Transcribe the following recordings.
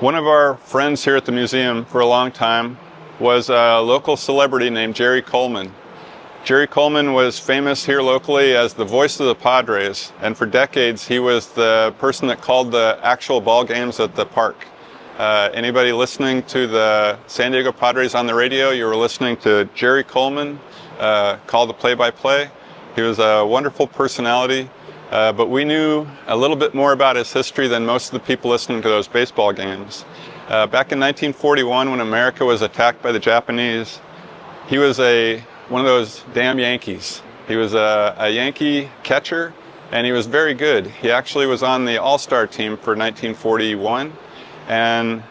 One of our friends here at the museum for a long time was a local celebrity named Jerry Coleman. Jerry Coleman was famous here locally as the voice of the Padres, and for decades he was the person that called the actual ball games at the park. Anybody listening to the San Diego Padres on the radio, you were listening to Jerry Coleman call the play-by-play. He was a wonderful personality, but we knew a little bit more about his history than most of the people listening to those baseball games. Back in 1941, when America was attacked by the Japanese, he was one of those damn Yankees. He was a Yankee catcher, and he was very good. He actually was on the All-Star team for 1941, and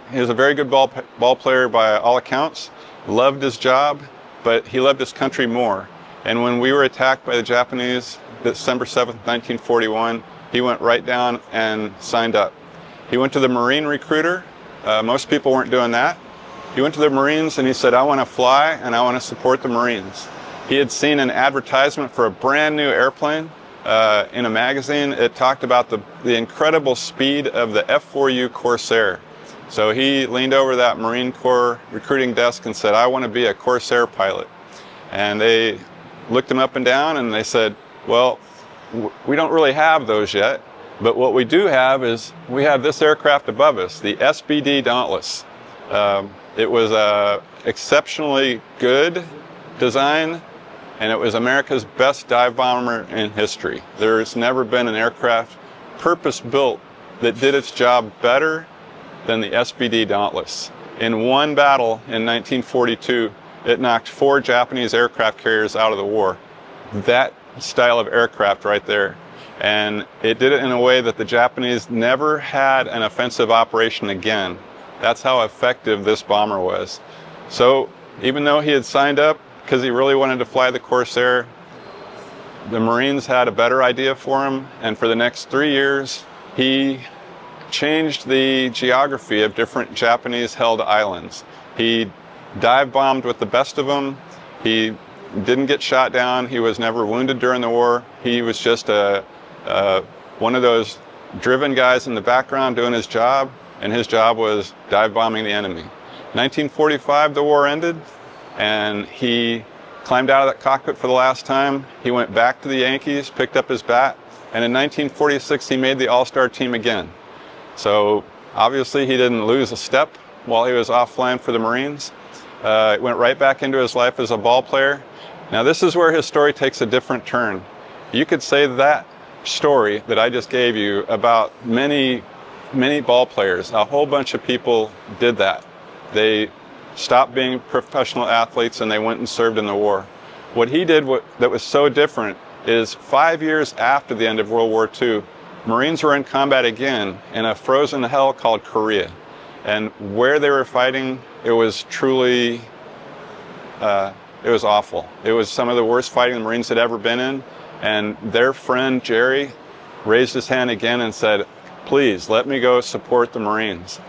he was a very good ball player by all accounts. Loved his job, but he loved his country more. And when we were attacked by the Japanese, December 7th, 1941, he went right down and signed up. He went to the Marine recruiter. Most people weren't doing that. He went to the Marines and he said, I want to fly and I want to support the Marines. He had seen an advertisement for a brand new airplane in a magazine. It talked about the incredible speed of the F-4U Corsair. So he leaned over that Marine Corps recruiting desk and said, I want to be a Corsair pilot. And they looked him up and down and they said, well, we don't really have those yet, but what we do have is we have this aircraft above us, the SBD Dauntless. It was a exceptionally good design, and it was America's best dive bomber in history. There's never been an aircraft purpose-built that did its job better than the SBD Dauntless. In one battle in 1942, it knocked 4 Japanese aircraft carriers out of the war. That style of aircraft right there. And it did it in a way that the Japanese never had an offensive operation again. That's how effective this bomber was. So even though he had signed up because he really wanted to fly the Corsair, the Marines had a better idea for him, and for the next 3 years he changed the geography of different Japanese-held islands. He dive bombed with the best of them. He didn't get shot down. He was never wounded during the war. He was just one of those driven guys in the background doing his job, and his job was dive bombing the enemy. 1945, the war ended, and he climbed out of that cockpit for the last time. He went back to the Yankees, picked up his bat, and in 1946 he made the All-Star team again. So obviously he didn't lose a step while he was off flying for the Marines. It went right back into his life as a ball player. Now this is where his story takes a different turn. You could say that story that I just gave you about many ball players. A whole bunch of people did that. They stopped being professional athletes and they went and served in the war. What he did that was so different is 5 years after the end of World War II, Marines were in combat again in a frozen hell called Korea. And where they were fighting, it was truly, it was awful. It was some of the worst fighting the Marines had ever been in. And their friend Jerry raised his hand again and said, please let me go support the Marines.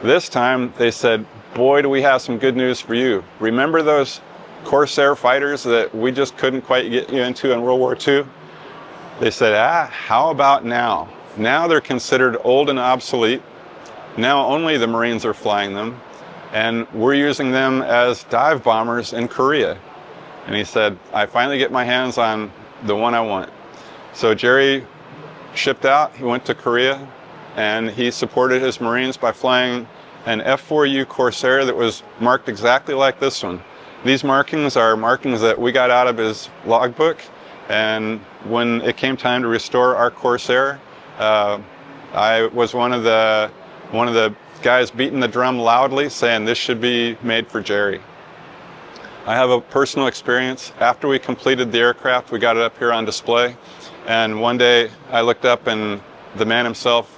This time they said, boy, do we have some good news for you. Remember those Corsair fighters that we just couldn't quite get you into in World War II? They said, how about now? Now they're considered old and obsolete. Now only the Marines are flying them, and we're using them as dive bombers in Korea. And he said, I finally get my hands on the one I want. So Jerry shipped out, he went to Korea, and he supported his Marines by flying an F-4U Corsair that was marked exactly like this one. These markings are markings that we got out of his logbook, and when it came time to restore our Corsair, I was one of the guys beating the drum loudly saying this should be made for Jerry. I have a personal experience. After we completed the aircraft, we got it up here on display, and one day I looked up and the man himself,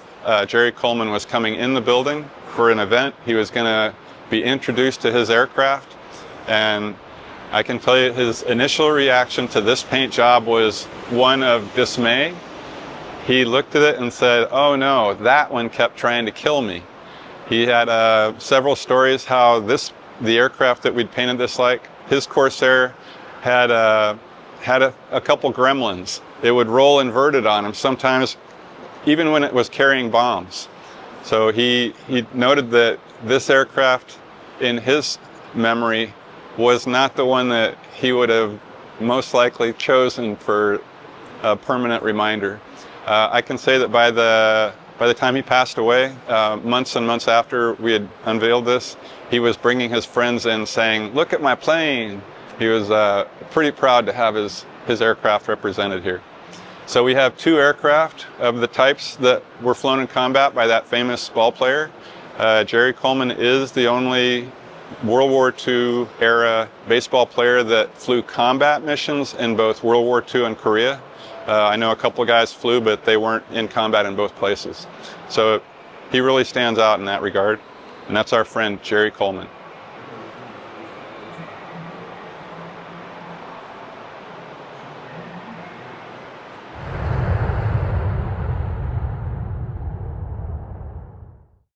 Jerry Coleman, was coming in the building for an event. He was going to be introduced to his aircraft, and I can tell you his initial reaction to this paint job was one of dismay. He looked at it and said, oh no, that one kept trying to kill me. He had several stories how the aircraft that we'd painted this like, his Corsair had a couple gremlins. It would roll inverted on him, sometimes even when it was carrying bombs. So he noted that this aircraft, in his memory, was not the one that he would have most likely chosen for a permanent reminder. I can say that by the time he passed away, months and months after we had unveiled this, he was bringing his friends in saying, "Look at my plane." He was pretty proud to have his aircraft represented here. So we have 2 aircraft of the types that were flown in combat by that famous ball player. Jerry Coleman is the only World War II era baseball player that flew combat missions in both World War II and Korea. I know a couple of guys flew, but they weren't in combat in both places. So he really stands out in that regard. And that's our friend, Jerry Coleman.